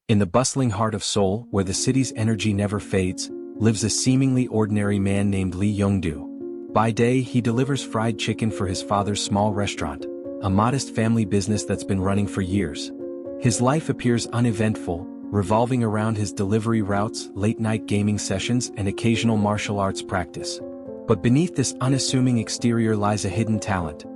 In the bustling heart of Seoul, where the city's energy never fades, lives a seemingly ordinary man named Lee Jung-do. By day, he delivers fried chicken for his father's small restaurant, a modest family business that's been running for years. His life appears uneventful, revolving around his delivery routes, late-night gaming sessions, and occasional martial arts practice. But beneath this unassuming exterior lies a hidden talent.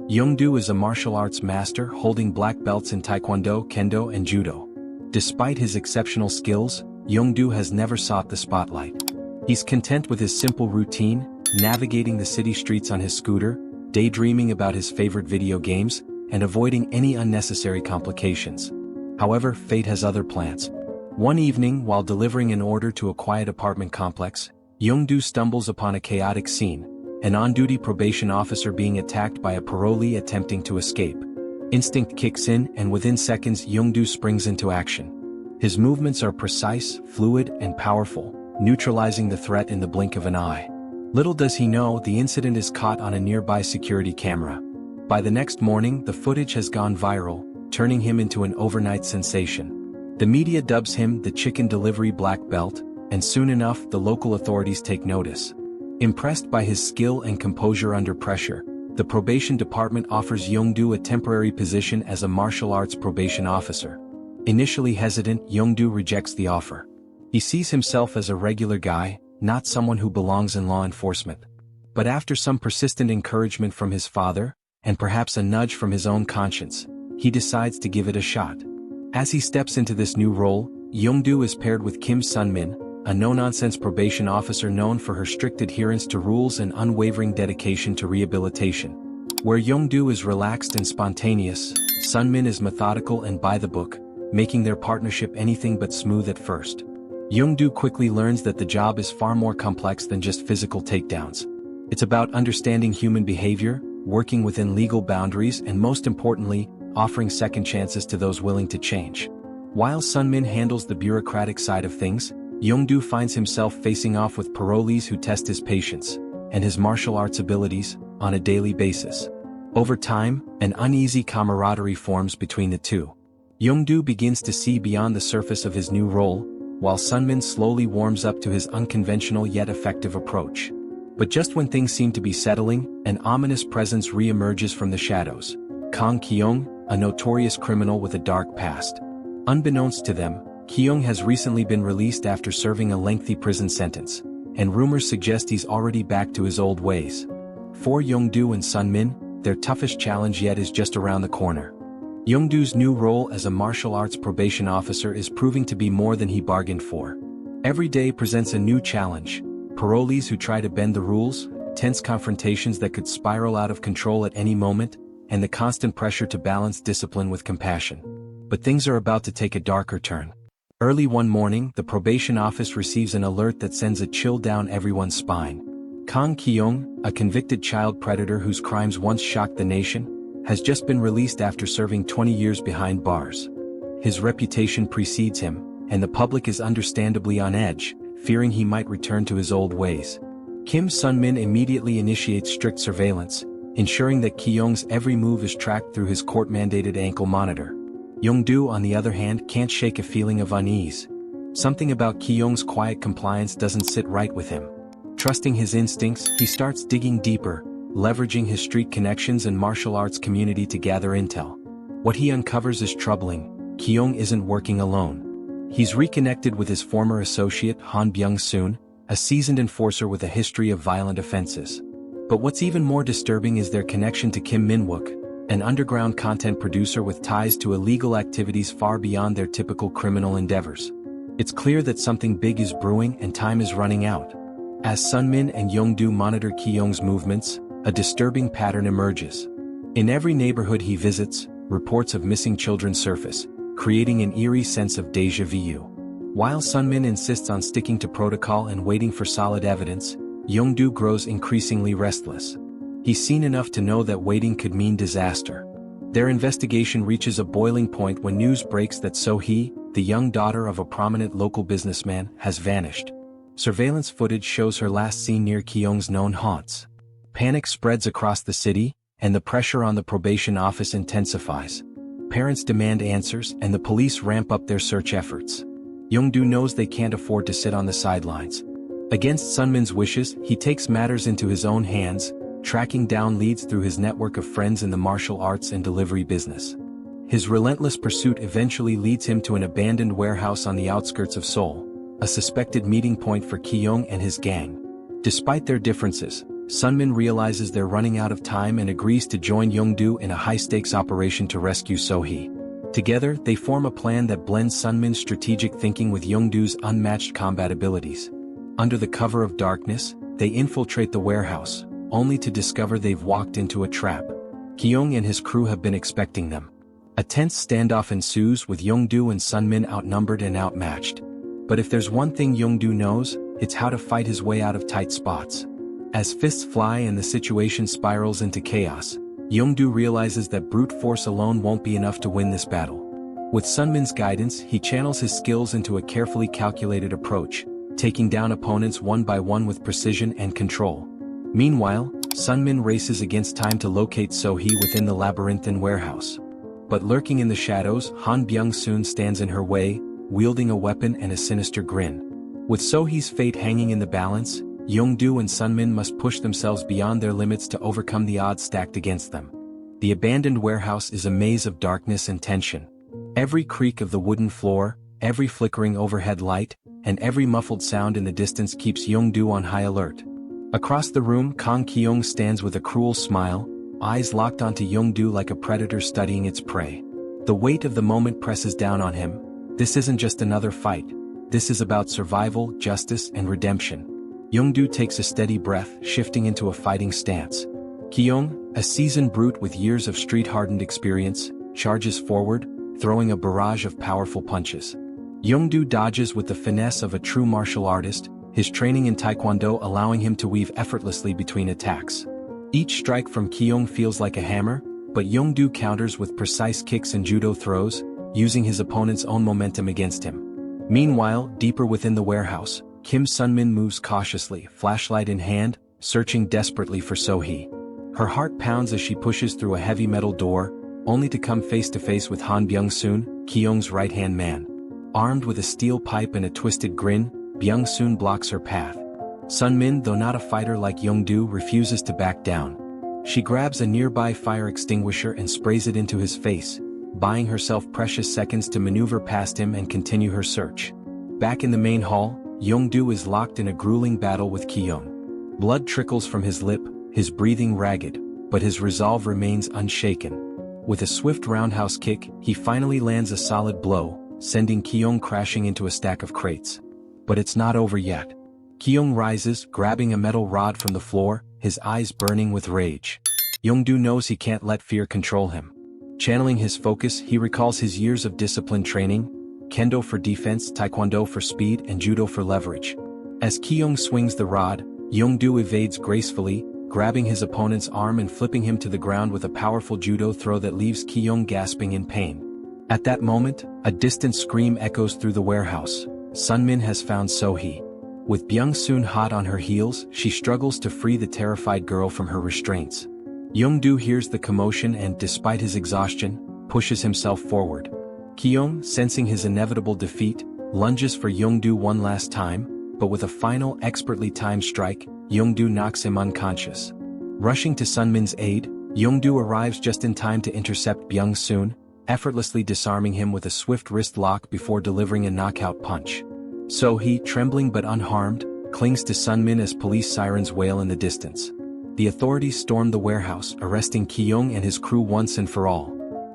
Jung-do is a martial arts master holding black belts in taekwondo, kendo, and judo. Despite his exceptional skills, Jung-do has never sought the spotlight. He's content with his simple routine, navigating the city streets on his scooter, daydreaming about his favorite video games, and avoiding any unnecessary complications. However, fate has other plans. One evening, while delivering an order to a quiet apartment complex, Jung-do stumbles upon a chaotic scene, an on-duty probation officer being attacked by a parolee attempting to escape. Instinct kicks in, and within seconds Jung-do springs into action. His movements are precise, fluid, and powerful, neutralizing the threat in the blink of an eye. Little does he know, the incident is caught on a nearby security camera. By the next morning, the footage has gone viral, turning him into an overnight sensation. The media dubs him the chicken delivery black belt, and soon enough the local authorities take notice. Impressed by his skill and composure under pressure, the probation department offers Jung-do a temporary position as a martial arts probation officer. Initially hesitant, Jung-do rejects the offer. He sees himself as a regular guy, not someone who belongs in law enforcement. But after some persistent encouragement from his father, and perhaps a nudge from his own conscience, he decides to give it a shot. As he steps into this new role, Jung-do is paired with Kim Sun-min, a no-nonsense probation officer known for her strict adherence to rules and unwavering dedication to rehabilitation. Where Jung-do is relaxed and spontaneous, Sun-min is methodical and by the book, making their partnership anything but smooth at first. Jung-do quickly learns that the job is far more complex than just physical takedowns. It's about understanding human behavior, working within legal boundaries, and most importantly, offering second chances to those willing to change. While Sun-min handles the bureaucratic side of things, Jung-do finds himself facing off with parolees who test his patience and his martial arts abilities on a daily basis. Over time, an uneasy camaraderie forms between the two. Jung-do begins to see beyond the surface of his new role, while Sun-min slowly warms up to his unconventional yet effective approach. But just when things seem to be settling, an ominous presence re-emerges from the shadows. Kang Ki-young, a notorious criminal with a dark past. Unbeknownst to them, Ki-young has recently been released after serving a lengthy prison sentence, and rumors suggest he's already back to his old ways. For Jung-do and Sun-min, their toughest challenge yet is just around the corner. Jung-do's new role as a martial arts probation officer is proving to be more than he bargained for. Every day presents a new challenge: parolees who try to bend the rules, tense confrontations that could spiral out of control at any moment, and the constant pressure to balance discipline with compassion. But things are about to take a darker turn. Early one morning, the probation office receives an alert that sends a chill down everyone's spine. Kang Ki-young, a convicted child predator whose crimes once shocked the nation, has just been released after serving 20 years behind bars. His reputation precedes him, and the public is understandably on edge, fearing he might return to his old ways. Kim Sun-min immediately initiates strict surveillance, ensuring that Ki-young's every move is tracked through his court-mandated ankle monitor. Jung-do, on the other hand, can't shake a feeling of unease. Something about Ki-young's quiet compliance doesn't sit right with him. Trusting his instincts, he starts digging deeper, leveraging his street connections and martial arts community to gather intel. What he uncovers is troubling. Ki-young isn't working alone. He's reconnected with his former associate Han Byung-soon, a seasoned enforcer with a history of violent offenses. But what's even more disturbing is their connection to Kim Min-wook, an underground content producer with ties to illegal activities far beyond their typical criminal endeavors. It's clear that something big is brewing and time is running out. As Sun-min and Jung-do monitor Ki-young's movements, a disturbing pattern emerges. In every neighborhood he visits, reports of missing children surface, creating an eerie sense of déjà vu. While Sun-min insists on sticking to protocol and waiting for solid evidence, Jung-do grows increasingly restless. He's seen enough to know that waiting could mean disaster. Their investigation reaches a boiling point when news breaks that So-hee, the young daughter of a prominent local businessman, has vanished. Surveillance footage shows her last seen near Ki-young's known haunts. Panic spreads across the city, and the pressure on the probation office intensifies. Parents demand answers and the police ramp up their search efforts. Jung-do knows they can't afford to sit on the sidelines. Against Sunmin's wishes, he takes matters into his own hands, tracking down leads through his network of friends in the martial arts and delivery business. His relentless pursuit eventually leads him to an abandoned warehouse on the outskirts of Seoul, a suspected meeting point for Ki-young and his gang. Despite their differences, Sunmin realizes they're running out of time and agrees to join Jung-do in a high-stakes operation to rescue So-hee. Together, they form a plan that blends Sunmin's strategic thinking with Jung-do's unmatched combat abilities. Under the cover of darkness, they infiltrate the warehouse, only to discover they've walked into a trap. Ki-young and his crew have been expecting them. A tense standoff ensues with Jung-do and Sunmin outnumbered and outmatched. But if there's one thing Jung-do knows, it's how to fight his way out of tight spots. As fists fly and the situation spirals into chaos, Jung-do realizes that brute force alone won't be enough to win this battle. With Sunmin's guidance, he channels his skills into a carefully calculated approach, taking down opponents one by one with precision and control. Meanwhile, Sunmin races against time to locate So-hee within the labyrinthine warehouse. But lurking in the shadows, Han Byung-soon stands in her way, wielding a weapon and a sinister grin. With So-hee's fate hanging in the balance, Jung-do and Sunmin must push themselves beyond their limits to overcome the odds stacked against them. The abandoned warehouse is a maze of darkness and tension. Every creak of the wooden floor, every flickering overhead light, and every muffled sound in the distance keeps Jung-do on high alert. Across the room, Kang Ki-young stands with a cruel smile, eyes locked onto Jung-do like a predator studying its prey. The weight of the moment presses down on him. This isn't just another fight. This is about survival, justice, and redemption. Jung-do takes a steady breath, shifting into a fighting stance. Ki-young, a seasoned brute with years of street-hardened experience, charges forward, throwing a barrage of powerful punches. Jung-do dodges with the finesse of a true martial artist, his training in taekwondo allowing him to weave effortlessly between attacks. Each strike from Ki-young feels like a hammer, but Jung-do counters with precise kicks and judo throws, using his opponent's own momentum against him. Meanwhile, deeper within the warehouse, Kim Sunmin moves cautiously, flashlight in hand, searching desperately for So-hee. Her heart pounds as she pushes through a heavy metal door, only to come face to face with Han Byung-soon, Ki-young's right-hand man. Armed with a steel pipe and a twisted grin, Byung-soon blocks her path. Sunmin, though not a fighter like Jung-do, refuses to back down. She grabs a nearby fire extinguisher and sprays it into his face, buying herself precious seconds to maneuver past him and continue her search. Back in the main hall, Jung-do is locked in a grueling battle with Ki-young. Blood trickles from his lip, his breathing ragged, but his resolve remains unshaken. With a swift roundhouse kick, he finally lands a solid blow, sending Ki-young crashing into a stack of crates. But it's not over yet. Ki-young rises, grabbing a metal rod from the floor, his eyes burning with rage. Jung-do knows he can't let fear control him. Channeling his focus, he recalls his years of disciplined training, kendo for defense, taekwondo for speed, and judo for leverage. As Ki-young swings the rod, Jung-do evades gracefully, grabbing his opponent's arm and flipping him to the ground with a powerful judo throw that leaves Ki-young gasping in pain. At that moment, a distant scream echoes through the warehouse. Sunmin has found So-hee. With Byung-soon hot on her heels, she struggles to free the terrified girl from her restraints. Jung-do hears the commotion and, despite his exhaustion, pushes himself forward. Ki-young, sensing his inevitable defeat, lunges for Jung-do one last time, but with a final expertly timed strike, Jung-do knocks him unconscious. Rushing to Sunmin's aid, Jung-do arrives just in time to intercept Byung-soon, effortlessly disarming him with a swift wrist lock before delivering a knockout punch. So-hee, trembling but unharmed, clings to Sunmin as police sirens wail in the distance. The authorities storm the warehouse, arresting Ki-young and his crew once and for all.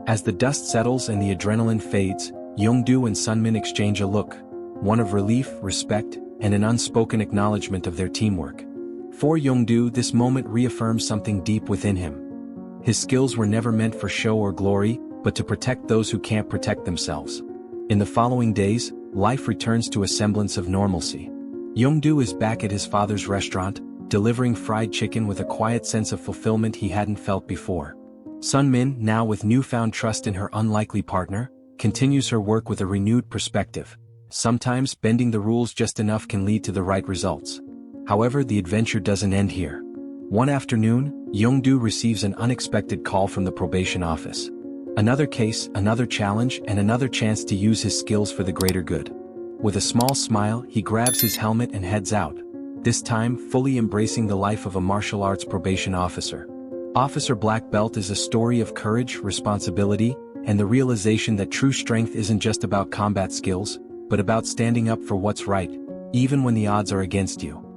As the dust settles and the adrenaline fades, Jung-do and Sunmin exchange a look, one of relief, respect, and an unspoken acknowledgement of their teamwork. For Jung-do, this moment reaffirms something deep within him. His skills were never meant for show or glory, but to protect those who can't protect themselves. In the following days, life returns to a semblance of normalcy. Jung-do is back at his father's restaurant, delivering fried chicken with a quiet sense of fulfillment he hadn't felt before. Sunmin, now with newfound trust in her unlikely partner, continues her work with a renewed perspective. Sometimes bending the rules just enough can lead to the right results. However, the adventure doesn't end here. One afternoon, Jung-do receives an unexpected call from the probation office. Another case, another challenge, and another chance to use his skills for the greater good. With a small smile, he grabs his helmet and heads out, this time fully embracing the life of a martial arts probation officer. Officer Black Belt is a story of courage, responsibility, and the realization that true strength isn't just about combat skills, but about standing up for what's right, even when the odds are against you.